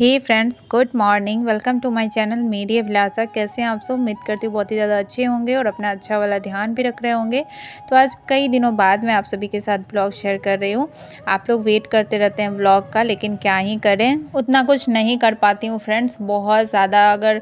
Hey friends, good morning. Welcome to my channel Meri Abhilasha. कैसे हैं आप सब? उम्मीद करती हूँ बहुत ही ज़्यादा अच्छे होंगे और अपना अच्छा वाला ध्यान भी रख रहे होंगे। तो आज कई दिनों बाद मैं आप सभी के साथ ब्लॉग शेयर कर रही हूँ। आप लोग वेट करते रहते हैं ब्लॉग का, लेकिन क्या ही करें, उतना कुछ नहीं कर पाती हूँ फ्रेंड्स। बहुत ज़्यादा अगर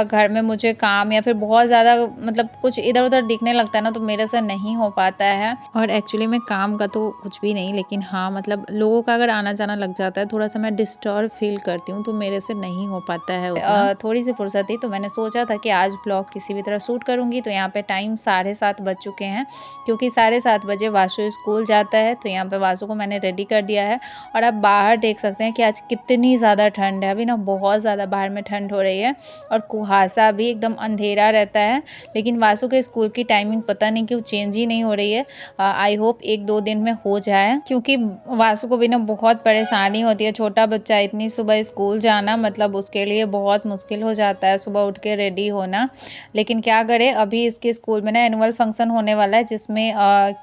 घर में मुझे काम या फिर बहुत ज़्यादा मतलब कुछ इधर उधर दिखने लगता है ना, तो मेरे से नहीं हो पाता है। और एक्चुअली में काम का तो कुछ भी नहीं, लेकिन हाँ मतलब लोगों का अगर आना जाना लग जाता है, थोड़ा सा मैं डिस्टर्ब फील करती हूँ, तो मेरे से नहीं हो पाता है उतना। थोड़ी सी फुर्सत थी तो मैंने सोचा था कि आज ब्लॉग किसी भी तरह शूट करूंगी। तो यहाँ पे टाइम 7:30 बज चुके हैं, क्योंकि 7:30 बजे वासु स्कूल जाता है। तो यहाँ पे वासु को मैंने रेडी कर दिया है। और आप बाहर देख सकते हैं कि आज कितनी ज़्यादा ठंड है। अभी ना बहुत ज़्यादा बाहर में ठंड हो रही है और कुहासा भी, एकदम अंधेरा रहता है। लेकिन वासु के स्कूल की टाइमिंग पता नहीं क्यों चेंज ही नहीं हो रही है। आई होप 1-2 दिन में हो जाए, क्योंकि वासु को भी ना बहुत परेशानी होती है। छोटा बच्चा, इतनी सुबह स्कूल जाना मतलब उसके लिए बहुत मुश्किल हो जाता है, सुबह उठ के रेडी होना। लेकिन क्या करे, अभी इसके स्कूल में ना एनुअल फंक्शन होने वाला है, जिसमें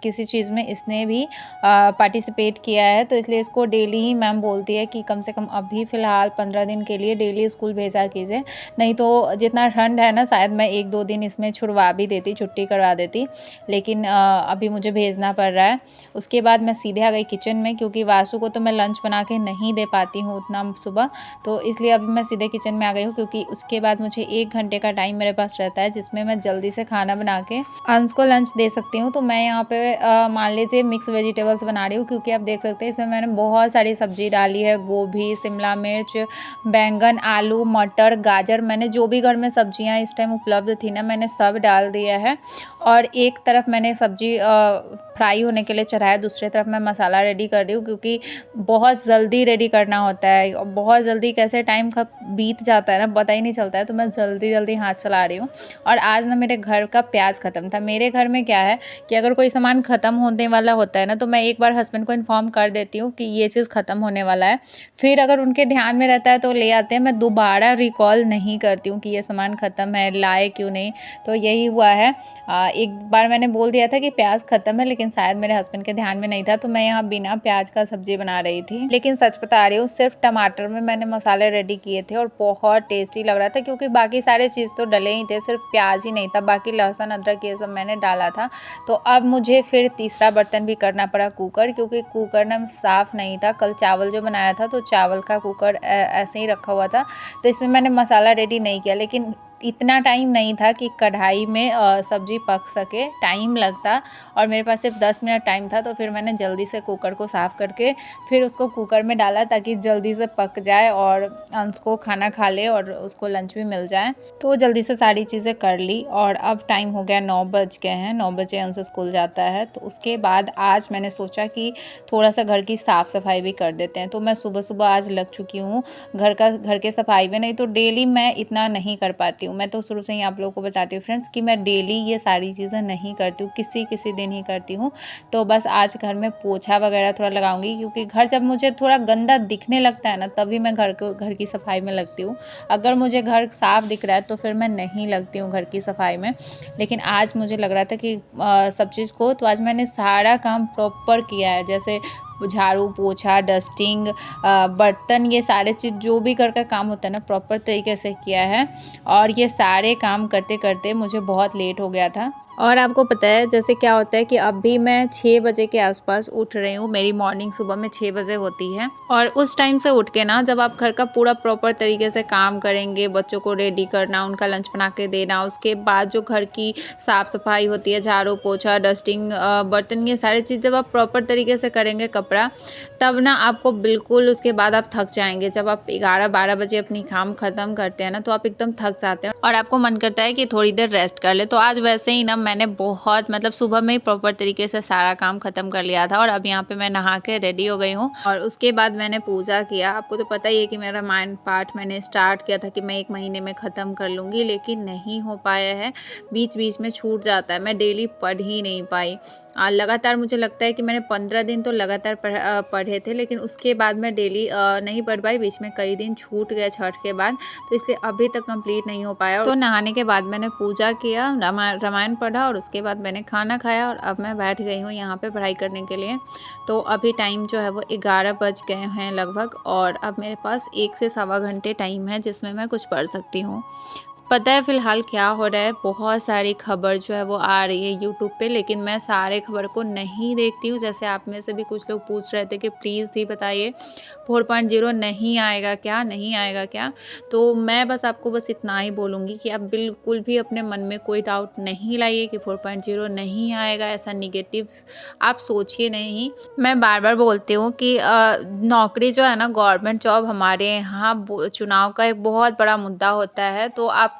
किसी चीज़ में इसने भी पार्टिसिपेट किया है। तो इसलिए इसको डेली ही मैम बोलती है कि कम से कम अभी फ़िलहाल 15 दिन के लिए डेली स्कूल भेजा कीजिए। नहीं तो जितना ठंड है ना, शायद मैं 1-2 दिन इसमें छुड़वा भी देती, छुट्टी करवा देती। लेकिन अभी मुझे भेजना पड़ रहा है। उसके बाद मैं सीधे आ गई किचन में, क्योंकि वासु को तो मैं लंच बना के नहीं दे पाती हूँ उतना सुबह। तो इसलिए अभी मैं सीधे किचन में आ गई हूँ, क्योंकि उसके बाद मुझे 1 घंटे का टाइम मेरे पास रहता है, जिसमें मैं जल्दी से खाना बना के अंश को लंच दे सकती हूँ। तो मैं यहाँ पे मान लीजिए मिक्स वेजिटेबल्स बना रही हूँ, क्योंकि आप देख सकते हैं इसमें मैंने बहुत सारी सब्जी डाली है। गोभी, शिमला मिर्च, बैंगन, आलू, मटर, गाजर, मैंने जो भी घर में सब्जियाँ इस टाइम उपलब्ध थी ना, मैंने सब डाल दिया है। और एक तरफ मैंने सब्जी फ्राई होने के लिए चढ़ाया, दूसरी तरफ मैं मसाला रेडी कर रही हूँ, क्योंकि बहुत जल्दी रेडी करना होता है। और बहुत जल्दी कैसे टाइम कब बीत जाता है ना, पता ही नहीं चलता है। तो मैं जल्दी जल्दी हाथ चला रही हूँ। और आज ना मेरे घर का प्याज ख़त्म था। मेरे घर में क्या है कि अगर कोई सामान ख़त्म होने वाला होता है ना, तो मैं एक बार हस्बैंड को इन्फॉर्म कर देती हूँ कि ये चीज़ ख़त्म होने वाला है। फिर अगर उनके ध्यान में रहता है तो ले आते हैं। मैं दोबारा रिकॉल नहीं करती हूँ कि ये सामान ख़त्म है, लाए क्यों नहीं। तो यही हुआ है। एक बार मैंने बोल दिया था कि प्याज ख़त्म है, लेकिन शायद मेरे हस्बैंड के ध्यान में नहीं था, तो मैं यहाँ बिना प्याज का सब्जी बना रही थी। लेकिन सच बता रही हूँ, सिर्फ टमाटर में मैंने मसाले रेडी किए थे और बहुत टेस्टी लग रहा था, क्योंकि बाकी सारे चीज़ तो डले ही थे, सिर्फ प्याज ही नहीं था। बाकी लहसुन, अदरक ये सब मैंने डाला था। तो अब मुझे फिर तीसरा बर्तन भी करना पड़ा, कुकर, क्योंकि कुकर ना साफ़ नहीं था। कल चावल जो बनाया था, तो चावल का कुकर ऐसे ही रखा हुआ था। तो इसमें मैंने मसाला रेडी नहीं किया, लेकिन इतना टाइम नहीं था कि कढ़ाई में सब्ज़ी पक सके, टाइम लगता। और मेरे पास सिर्फ 10 मिनट टाइम था। तो फिर मैंने जल्दी से कुकर को साफ़ करके फिर उसको कुकर में डाला, ताकि जल्दी से पक जाए और अंश को खाना खा ले और उसको लंच भी मिल जाए। तो जल्दी से सारी चीज़ें कर ली। और अब टाइम हो गया, 9 बज गए हैं। 9 बजे अंश स्कूल जाता है। तो उसके बाद आज मैंने सोचा कि थोड़ा सा घर की साफ़ सफाई भी कर देते हैं। तो मैं सुबह सुबह आज लग चुकी हूँ घर के सफाई में। नहीं तो डेली मैं इतना नहीं कर पाती हूँ। मैं तो शुरू से ही आप लोगों को बताती हूँ फ्रेंड्स कि मैं डेली ये सारी चीज़ें नहीं करती हूँ, किसी किसी दिन ही करती हूँ। तो बस आज घर में पोछा वगैरह थोड़ा लगाऊंगी, क्योंकि घर जब मुझे थोड़ा गंदा दिखने लगता है ना, तभी मैं घर की सफाई में लगती हूँ। अगर मुझे घर साफ दिख रहा है तो फिर मैं नहीं लगती हूँ घर की सफाई में। लेकिन आज मुझे लग रहा था कि सब चीज़ को, तो आज मैंने सारा काम प्रॉपर किया है, जैसे झाड़ू, पोछा, डस्टिंग, बर्तन, ये सारे चीज़ जो भी घर का काम होता है ना, प्रॉपर तरीके से किया है। और ये सारे काम करते करते मुझे बहुत लेट हो गया था। और आपको पता है जैसे क्या होता है कि अभी मैं 6 बजे के आसपास उठ रही हूँ। मेरी मॉर्निंग सुबह में 6 बजे होती है। और उस टाइम से उठ के ना, जब आप घर का पूरा प्रॉपर तरीके से काम करेंगे, बच्चों को रेडी करना, उनका लंच बना के देना, उसके बाद जो घर की साफ़ सफाई होती है, झाड़ू, पोछा, डस्टिंग, बर्तन, ये सारी चीज़ जब आप प्रॉपर तरीके से करेंगे, कपड़ा, तब ना आपको बिल्कुल उसके बाद आप थक जाएंगे। जब आप 11-12 बजे अपनी काम ख़त्म करते हैं ना, तो आप एकदम थक जाते हैं और आपको मन करता है कि थोड़ी देर रेस्ट कर ले। तो आज वैसे ही ना मैंने बहुत मतलब सुबह में ही प्रॉपर तरीके से सारा काम ख़त्म कर लिया था। और अब यहाँ पे मैं नहा के रेडी हो गई हूँ। और उसके बाद मैंने पूजा किया। आपको तो पता ही है कि मेरा रामायण पाठ मैंने स्टार्ट किया था कि मैं 1 महीने में ख़त्म कर लूँगी, लेकिन नहीं हो पाया है, बीच बीच में छूट जाता है। मैं डेली पढ़ ही नहीं पाई। लगातार मुझे लगता है कि मैंने 15 दिन तो लगातार पढ़े थे, लेकिन उसके बाद मैं डेली नहीं पढ़ पाई, बीच में कई दिन छूट गए छठ के बाद। तो इसलिए अभी तक कंप्लीट नहीं हो पाया। तो नहाने के बाद मैंने पूजा किया, रामायण पढ़ा पढ़ा और उसके बाद मैंने खाना खाया और अब मैं बैठ गई हूँ यहाँ पे पढ़ाई करने के लिए। तो अभी टाइम जो है वो 11 बज गए हैं लगभग, और अब मेरे पास 1 से सवा घंटे टाइम है जिसमें मैं कुछ पढ़ सकती हूँ। पता है फ़िलहाल क्या हो रहा है, बहुत सारी खबर जो है वो आ रही है यूट्यूब पे, लेकिन मैं सारे खबर को नहीं देखती हूँ। जैसे आप में से भी कुछ लोग पूछ रहे थे कि प्लीज़ दी बताइए 4.0 नहीं आएगा क्या, नहीं आएगा क्या? तो मैं बस आपको बस इतना ही बोलूँगी कि आप बिल्कुल भी अपने मन में कोई डाउट नहीं लाइए कि 4.0 नहीं आएगा, ऐसा नेगेटिव आप सोचिए नहीं। मैं बार-बार बोलती हूँ कि नौकरी जो है ना, गवर्नमेंट जॉब हमारे यहाँ चुनाव का एक बहुत बड़ा मुद्दा होता है, तो आपको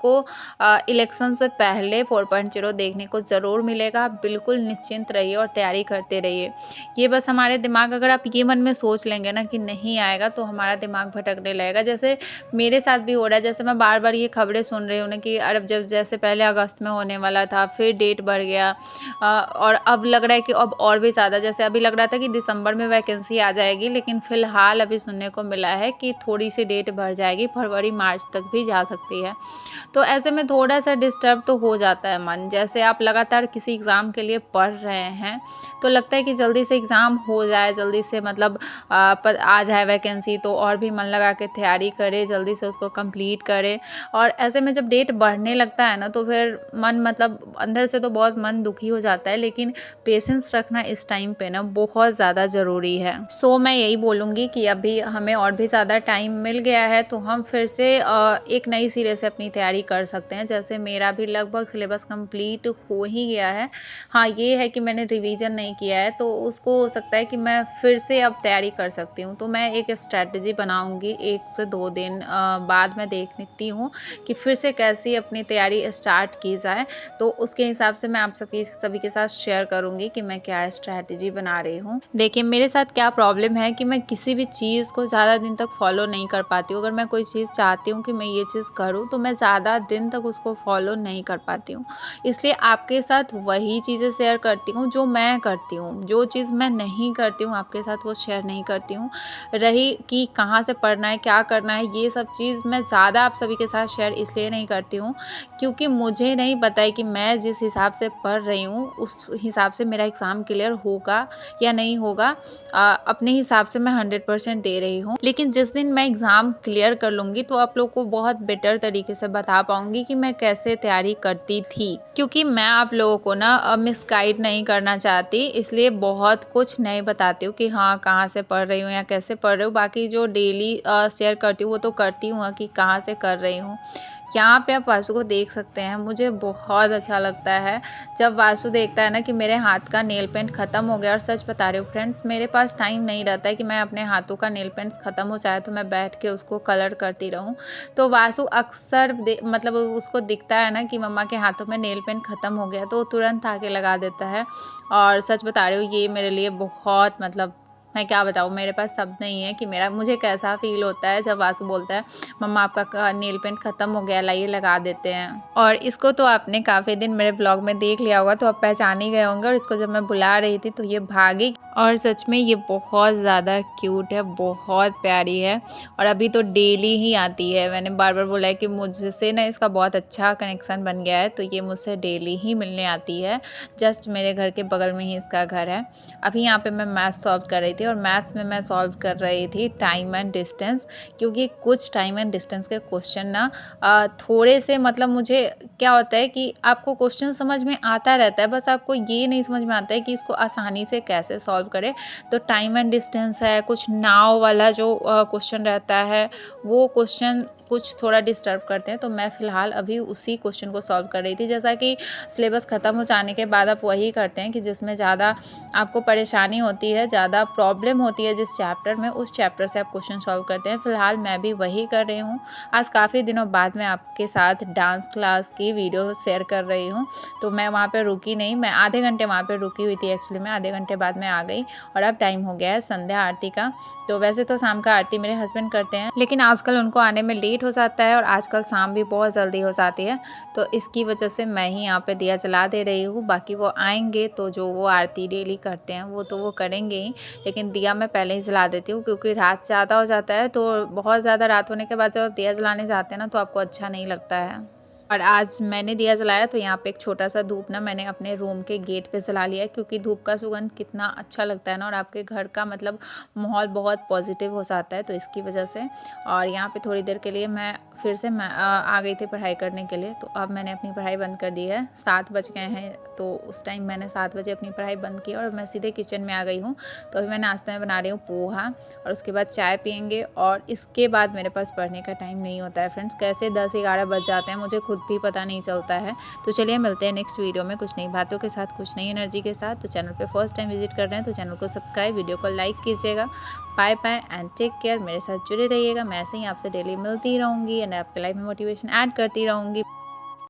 इलेक्शन से पहले 4.0 देखने को ज़रूर मिलेगा। आप बिल्कुल निश्चिंत रहिए और तैयारी करते रहिए। ये बस हमारे दिमाग, अगर आप ये मन में सोच लेंगे ना कि नहीं आएगा, तो हमारा दिमाग भटकने लगेगा। जैसे मेरे साथ भी हो रहा है, जैसे मैं बार-बार ये खबरें सुन रही हूँ ना कि अरब जब जैसे पहले अगस्त में होने वाला था, फिर डेट बढ़ गया, और अब लग रहा है कि अब और भी ज़्यादा, जैसे अभी लग रहा था कि दिसंबर में वैकेंसी आ जाएगी, लेकिन फ़िलहाल अभी सुनने को मिला है कि थोड़ी-सी डेट बढ़ जाएगी, फरवरी-मार्च तक भी जा सकती है। तो ऐसे में थोड़ा-सा डिस्टर्ब तो हो जाता है मन। जैसे आप लगातार किसी एग्ज़ाम के लिए पढ़ रहे हैं, तो लगता है कि जल्दी से एग्ज़ाम हो जाए, जल्दी से मतलब आ जाए वैकेंसी, तो और भी मन लगा के तैयारी करें, जल्दी से उसको कंप्लीट करें। और ऐसे में जब डेट बढ़ने लगता है ना, तो फिर मन मतलब अंदर से तो बहुत मन दुखी हो जाता है, लेकिन पेशेंस रखना इस टाइम पे ना बहुत ज़्यादा ज़रूरी है। सो मैं यही बोलूँगी कि अभी हमें और भी ज़्यादा टाइम मिल गया है, तो हम फिर से एक नई सिरे से अपनी तैयारी कर सकते हैं। जैसे मेरा भी लगभग सिलेबस कंप्लीट हो ही गया है। हाँ, ये है कि मैंने रिवीजन नहीं किया है, तो उसको हो सकता है कि मैं फिर से अब तैयारी कर सकती हूँ। तो मैं एक स्ट्रैटेजी बनाऊँगी, 1 से 2 दिन बाद मैं देखती हूँ कि फिर से कैसी अपनी तैयारी स्टार्ट की जाए। तो उसके हिसाब से मैं आप सभी के साथ शेयर करूँगी कि मैं क्या स्ट्रैटेजी बना रही हूँ। देखिए, मेरे साथ क्या प्रॉब्लम है कि मैं किसी भी चीज़ को ज़्यादा दिन तक फॉलो नहीं कर पाती हूँ। अगर मैं कोई चीज़ चाहती हूँ कि मैं ये चीज़ करूँ, तो मैं ज़्यादा दिन तक उसको फॉलो नहीं कर पाती हूँ। इसलिए आपके साथ वही चीज़ें शेयर करती हूँ जो मैं करती हूँ। जो चीज़ मैं नहीं करती हूँ, आपके साथ वो शेयर नहीं करती हूँ। रही कि कहाँ से पढ़ना है, क्या करना है, ये सब चीज़ मैं ज़्यादा आप सभी के साथ शेयर इसलिए नहीं करती हूँ, क्योंकि मुझे नहीं पता है कि मैं जिस हिसाब से पढ़ रही हूँ, उस हिसाब से मेरा एग्ज़ाम क्लियर होगा या नहीं होगा। अपने हिसाब से मैं 100% दे रही हूँ, लेकिन जिस दिन मैं एग्ज़ाम क्लियर कर लूँगी, तो आप लोग को बहुत बेटर तरीके से बता पाऊँगी कि मैं कैसे तैयारी करती थी। क्योंकि मैं आप लोगों को ना मिसगाइड नहीं करना चाहती, इसलिए बहुत कुछ नहीं बताती हूँ कि हाँ, कहाँ से पढ़ रही हूँ या कैसे पढ़ रही हूँ। बाकी जो डेली शेयर करती हूँ, वो तो करती हूँ कि कहाँ से कर रही हूँ। यहाँ पे आप वासु को देख सकते हैं, मुझे बहुत अच्छा लगता है जब वासु देखता है ना कि मेरे हाथ का नेल पेंट ख़त्म हो गया। और सच बता रही हूँ फ्रेंड्स, मेरे पास टाइम नहीं रहता है कि मैं अपने हाथों का नेल पेंट्स ख़त्म हो जाए तो मैं बैठ के उसको कलर करती रहूँ। तो वासु अक्सर मतलब उसको दिखता है ना कि मम्मा के हाथों में नेल पेंट ख़त्म हो गया, तो वो तुरंत आके लगा देता है। और सच बता रही हूँ, ये मेरे लिए बहुत मतलब मैं क्या बताऊँ, मेरे पास शब्द नहीं है कि मुझे कैसा फ़ील होता है जब वासु बोलता है, मम्मा आपका नेल पेंट ख़त्म हो गया, लाइए लगा देते हैं। और इसको तो आपने काफ़ी दिन मेरे ब्लॉग में देख लिया होगा, तो आप पहचान ही गए होंगे। और इसको जब मैं बुला रही थी तो ये भागी, और सच में ये बहुत ज़्यादा क्यूट है, बहुत प्यारी है। और अभी तो डेली ही आती है। मैंने बार-बार बोला है कि मुझसे ना इसका बहुत अच्छा कनेक्शन बन गया है, तो ये मुझसे डेली ही मिलने आती है। जस्ट मेरे घर के बगल में ही इसका घर है। अभी यहाँ पे मैं मैथ्स सॉल्व कर रही थी, और मैथ्स में मैं सॉल्व कर रही थी टाइम एंड डिस्टेंस, क्योंकि कुछ टाइम एंड डिस्टेंस के क्वेश्चन ना थोड़े से मतलब मुझे क्या होता है कि आपको क्वेश्चन समझ में आता रहता है, बस आपको ये नहीं समझ में आता है कि इसको आसानी से कैसे सॉल्व करें। तो टाइम एंड डिस्टेंस है, कुछ नाव वाला जो क्वेश्चन रहता है, वो क्वेश्चन कुछ थोड़ा डिस्टर्ब करते हैं, तो मैं फ़िलहाल अभी उसी क्वेश्चन को सॉल्व कर रही थी। जैसा कि सिलेबस ख़त्म हो जाने के बाद आप वही करते हैं कि जिसमें ज़्यादा आपको परेशानी होती है, ज़्यादा प्रॉब्लम होती है जिस चैप्टर में, उस चैप्टर से आप क्वेश्चन सॉल्व करते हैं। फ़िलहाल मैं भी वही कर रही हूँ। आज काफ़ी दिनों बाद मैं आपके साथ डांस क्लास की वीडियो शेयर कर रही हूँ, तो मैं वहाँ पे रुकी नहीं, मैं आधे घंटे वहाँ पे रुकी हुई थी एक्चुअली में, आधे घंटे बाद मैं आ गई। और अब टाइम हो गया है संध्या आरती का। तो वैसे तो शाम का आरती मेरे हस्बैंड करते हैं, लेकिन आजकल उनको आने में लेट हो जाता है, और आजकल शाम भी बहुत जल्दी हो जाती है, तो इसकी वजह से मैं ही यहाँ पे दिया जला दे रही हूँ। बाकी वो आएंगे तो जो वो आरती डेली करते हैं वो तो वो करेंगे ही, लेकिन दिया मैं पहले ही जला देती हूँ, क्योंकि रात ज़्यादा हो जाता है। तो बहुत ज़्यादा रात होने के बाद जब आप दिया जलाने जाते हैं ना, तो आपको अच्छा नहीं लगता है। और आज मैंने दिया जलाया तो यहाँ पे एक छोटा-सा धूप ना मैंने अपने रूम के गेट पे जला लिया है, क्योंकि धूप का सुगंध कितना अच्छा लगता है ना, और आपके घर का मतलब माहौल बहुत पॉजिटिव हो जाता है, तो इसकी वजह से। और यहाँ पे थोड़ी देर के लिए मैं फिर से आ गई थी पढ़ाई करने के लिए, तो अब मैंने अपनी पढ़ाई बंद कर दी है। 7 बज गए हैं, तो उस टाइम मैंने 7 बजे अपनी पढ़ाई बंद की और मैं सीधे किचन में आ गई हूँ। तो अभी मैं नाश्ते में बना रही हूँ पोहा, और उसके बाद चाय पिएँगे, और इसके बाद मेरे पास पढ़ने का टाइम नहीं होता है फ्रेंड्स। कैसे 10-11 बज जाते हैं मुझे खुद भी पता नहीं चलता है। तो चलिए मिलते हैं नेक्स्ट वीडियो में कुछ नई बातों के साथ, कुछ नई एनर्जी के साथ। तो चैनल पे फर्स्ट टाइम विजिट कर रहे हैं तो चैनल को सब्सक्राइब, वीडियो को लाइक कीजिएगा। Bye bye and take care. मेरे साथ जुड़े रहिएगा, मैं ऐसे ही आपसे डेली मिलती रहूँगी एंड आपके लाइफ में मोटिवेशन ऐड करती रहूँगी।